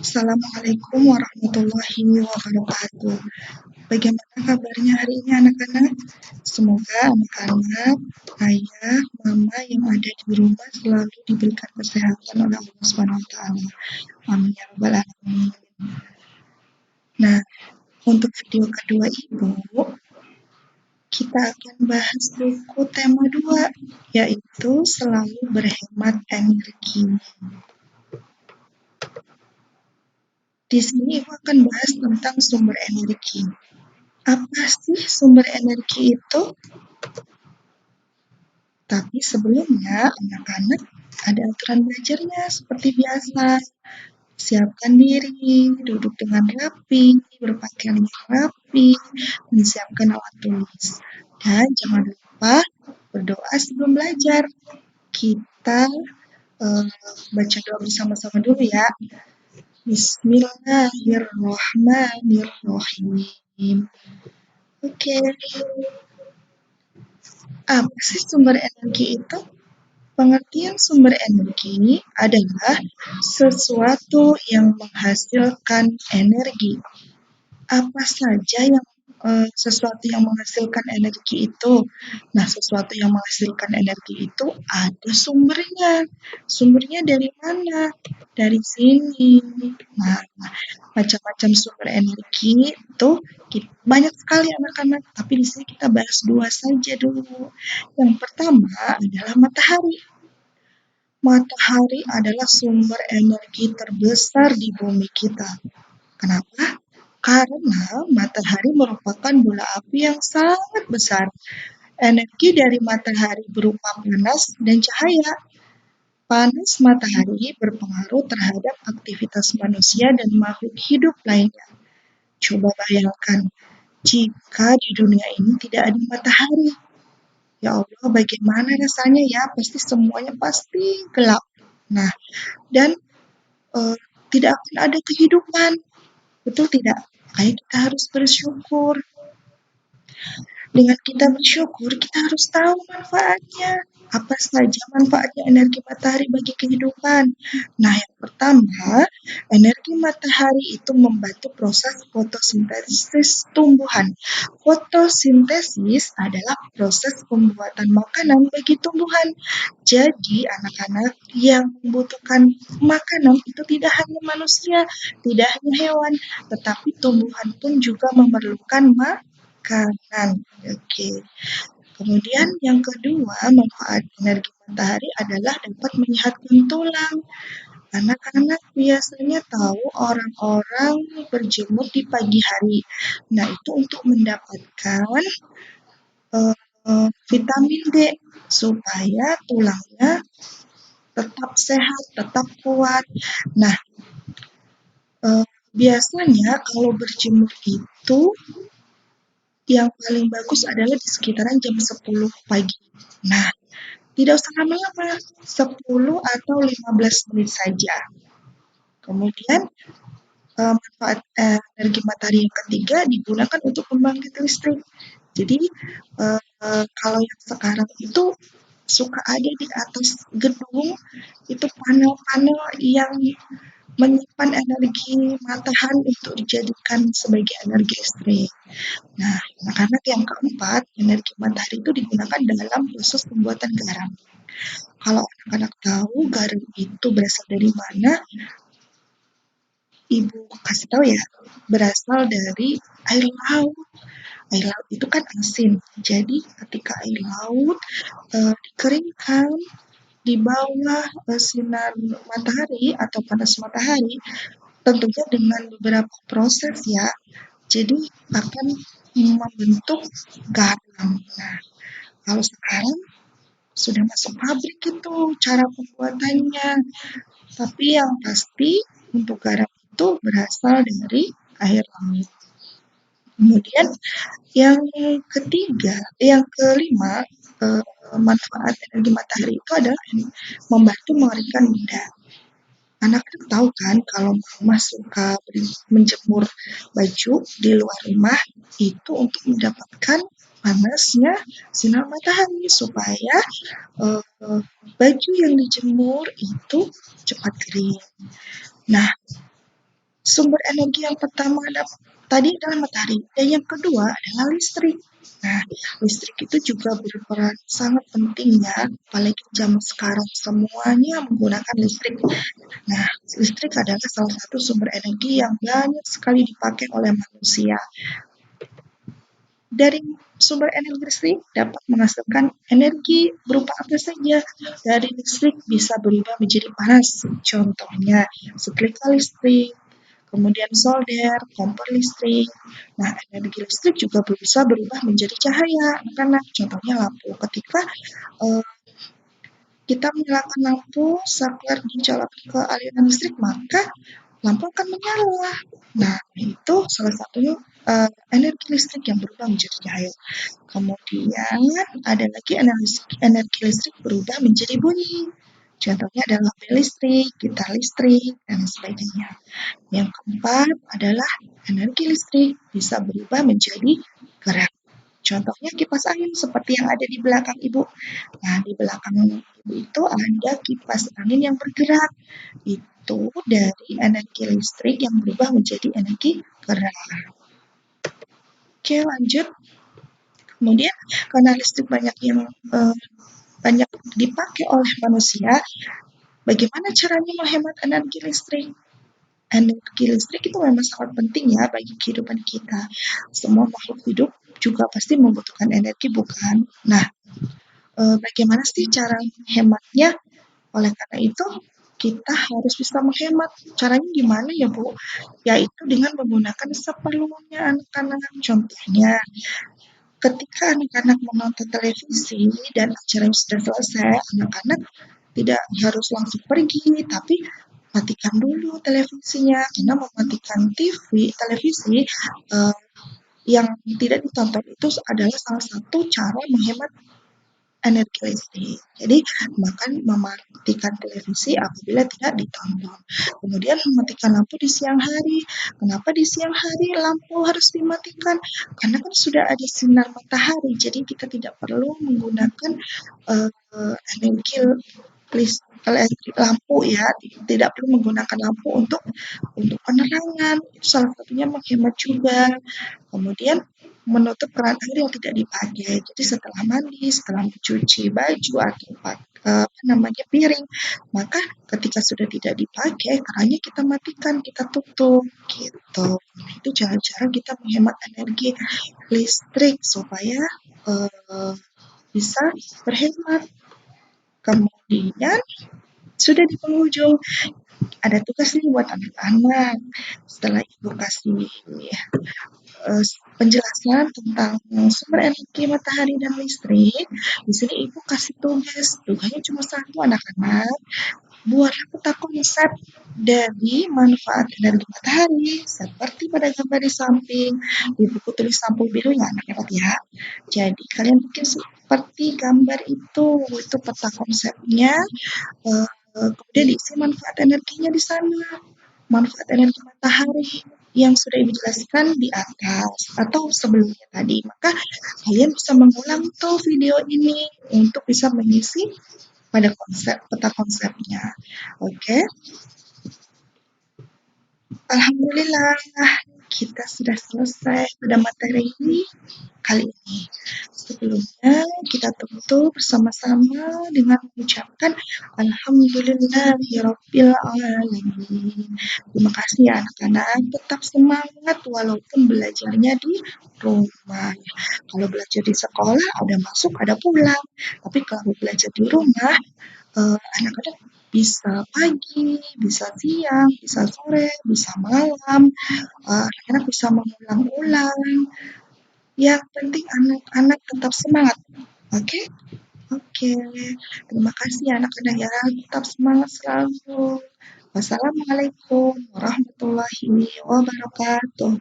Assalamualaikum warahmatullahi wabarakatuh. Bagaimana kabarnya hari ini anak-anak? Semoga anak-anak, ayah, mama yang ada di rumah selalu diberikan kesehatan oleh Allah Subhanahu wa taala. Amin ya rabbal alamin. Nah, untuk video kedua Ibu, kita akan bahas buku tema 2, yaitu selalu berhemat energi. Di sini Ibu akan bahas tentang sumber energi. Apa sih sumber energi itu? Tapi sebelumnya, anak-anak ada aturan belajarnya seperti biasa. Siapkan diri, duduk dengan rapi, berpakaian yang rapi, menyiapkan alat tulis. Dan jangan lupa berdoa sebelum belajar. Kita baca doa bersama-sama dulu ya. Bismillahirrahmanirrahim. Oke. Apa sih sumber energi itu? Pengertian sumber energi adalah sesuatu yang menghasilkan energi. Apa saja yang sesuatu yang menghasilkan energi itu? Nah, sesuatu yang menghasilkan energi itu ada sumbernya. Sumbernya dari mana? Dari sini. Nah, macam-macam sumber energi itu banyak sekali anak-anak, tapi di sini kita bahas 2 saja dulu. Yang pertama adalah matahari. Matahari adalah sumber energi terbesar di bumi kita. Kenapa? Karena matahari merupakan bola api yang sangat besar. Energi dari matahari berupa panas dan cahaya. Panas matahari berpengaruh terhadap aktivitas manusia dan makhluk hidup lainnya. Coba bayangkan, jika di dunia ini tidak ada matahari, ya Allah, bagaimana rasanya ya? Pasti semuanya pasti gelap. Nah, dan tidak akan ada kehidupan. Betul tidak? Makanya kita harus bersyukur. Dengan kita bersyukur, kita harus tahu manfaatnya. Apa saja manfaatnya energi matahari bagi kehidupan? Nah, yang pertama, energi matahari itu membantu proses fotosintesis tumbuhan. Fotosintesis adalah proses pembuatan makanan bagi tumbuhan. Jadi, anak-anak yang membutuhkan makanan itu tidak hanya manusia, tidak hanya hewan, tetapi tumbuhan pun juga memerlukan makanan. Oke. Kemudian yang kedua, manfaat energi matahari adalah dapat menyehatkan tulang. Anak-anak biasanya tahu orang-orang berjemur di pagi hari. Nah, itu untuk mendapatkan vitamin D supaya tulangnya tetap sehat, tetap kuat. Nah, biasanya kalau berjemur itu yang paling bagus adalah di sekitaran jam 10 pagi. Nah, tidak usah lama-lama, 10 atau 15 menit saja. Kemudian manfaat energi matahari yang ketiga digunakan untuk pembangkit listrik. Jadi kalau yang sekarang itu suka ada di atas gedung itu panel-panel yang menyimpan energi matahari untuk dijadikan sebagai energi listrik. Nah, anak-anak yang keempat, energi matahari itu digunakan dalam proses pembuatan garam. Kalau anak-anak tahu garam itu berasal dari mana, Ibu kasih tahu ya, berasal dari air laut. Air laut itu kan asin. Jadi ketika air laut dikeringkan di bawah sinar matahari atau panas matahari, tentunya dengan beberapa proses ya, jadi akan membentuk garam. Nah, kalau sekarang sudah masuk pabrik itu cara pembuatannya. Tapi yang pasti untuk garam itu berasal dari air laut. Kemudian yang kelima, manfaat energi matahari itu adalah membantu mengeringkan benda. Anak-anak tahu kan kalau mama suka menjemur baju di luar rumah itu untuk mendapatkan panasnya sinar matahari supaya baju yang dijemur itu cepat kering. Nah, Sumber energi yang pertama tadi adalah matahari, dan yang kedua adalah listrik. Nah, listrik itu juga berperan sangat penting ya, apalagi zaman sekarang semuanya menggunakan listrik. Nah, listrik adalah salah satu sumber energi yang banyak sekali dipakai oleh manusia. Dari sumber energi listrik dapat menghasilkan energi berupa apa saja. Dari listrik bisa berubah menjadi panas, contohnya setrika listrik, kemudian solder, kompor listrik. Nah, energi listrik juga bisa berubah menjadi cahaya, karena contohnya lampu. Ketika uh, kita menyalakan lampu, saklar dicolokkan ke aliran listrik, maka lampu akan menyala. Nah, itu salah satunya energi listrik yang berubah menjadi cahaya. Kemudian ada lagi energi listrik berubah menjadi bunyi. Contohnya adalah bel listrik, gitar listrik, dan sebagainya. Yang keempat adalah energi listrik bisa berubah menjadi gerak. Contohnya kipas angin seperti yang ada di belakang Ibu. Nah, di belakang Ibu itu ada kipas angin yang bergerak. Itu dari energi listrik yang berubah menjadi energi gerak. Oke, lanjut. Kemudian karena listrik banyak dipakai oleh manusia, bagaimana caranya menghemat energi listrik? Energi listrik itu memang sangat penting ya bagi kehidupan kita. Semua makhluk hidup juga pasti membutuhkan energi, bukan? Nah, bagaimana sih cara menghematnya? Oleh karena itu, kita harus bisa menghemat. Caranya gimana ya, Bu? Yaitu dengan menggunakan seperlunya anak-anak. Contohnya, ketika anak-anak menonton televisi dan acaranya sudah selesai, anak-anak tidak harus langsung pergi, tapi matikan dulu televisinya. Karena mematikan televisi yang tidak ditonton itu adalah salah satu cara menghemat energi listrik. Jadi, mematikan televisi apabila tidak ditonton. Kemudian mematikan lampu di siang hari. Kenapa di siang hari lampu harus dimatikan? Karena kan sudah ada sinar matahari, jadi kita tidak perlu menggunakan energi lampu ya, tidak perlu menggunakan lampu untuk penerangan. Itu salah satunya menghemat juga. Kemudian menutup keran air yang tidak dipakai. Jadi setelah mandi, setelah mencuci baju atau piring, maka ketika sudah tidak dipakai, kerannya kita matikan, kita tutup gitu. Itu cara-cara kita menghemat energi listrik supaya bisa berhemat. Kemudian sudah di penghujung, ada tugas nih buat anak-anak. Setelah Ibu kasih penjelasan tentang sumber energi matahari dan listrik, di sini Ibu kasih tugas. Tugasnya cuma satu, anak-anak. Buatlah peta konsep dari manfaat energi matahari seperti pada gambar di samping. Di buku tulis sampul biru ya anak-anak ya. Jadi kalian bikin seperti gambar itu peta konsepnya. Kemudian diisi manfaat energinya di sana. Manfaat energi matahari yang sudah Ibu jelaskan di atas atau sebelumnya tadi. Maka kalian bisa mengulang tuh video ini untuk bisa mengisi pada peta konsepnya. Oke. Alhamdulillah kita sudah selesai pada materi ini kali ini. Sebelumnya kita tutup bersama-sama dengan mengucapkan Alhamdulillahirabbil alamin. Terima kasih ya anak-anak, tetap semangat walaupun belajarnya di rumah. Kalau belajar di sekolah ada masuk ada pulang, tapi kalau belajar di rumah anak-anak bisa pagi, bisa siang, bisa sore, bisa malam, anak-anak bisa mengulang-ulang. Yang penting anak-anak tetap semangat. Oke? Oke. Terima kasih ya anak-anak ya. Tetap semangat selalu. Wassalamualaikum warahmatullahi wabarakatuh.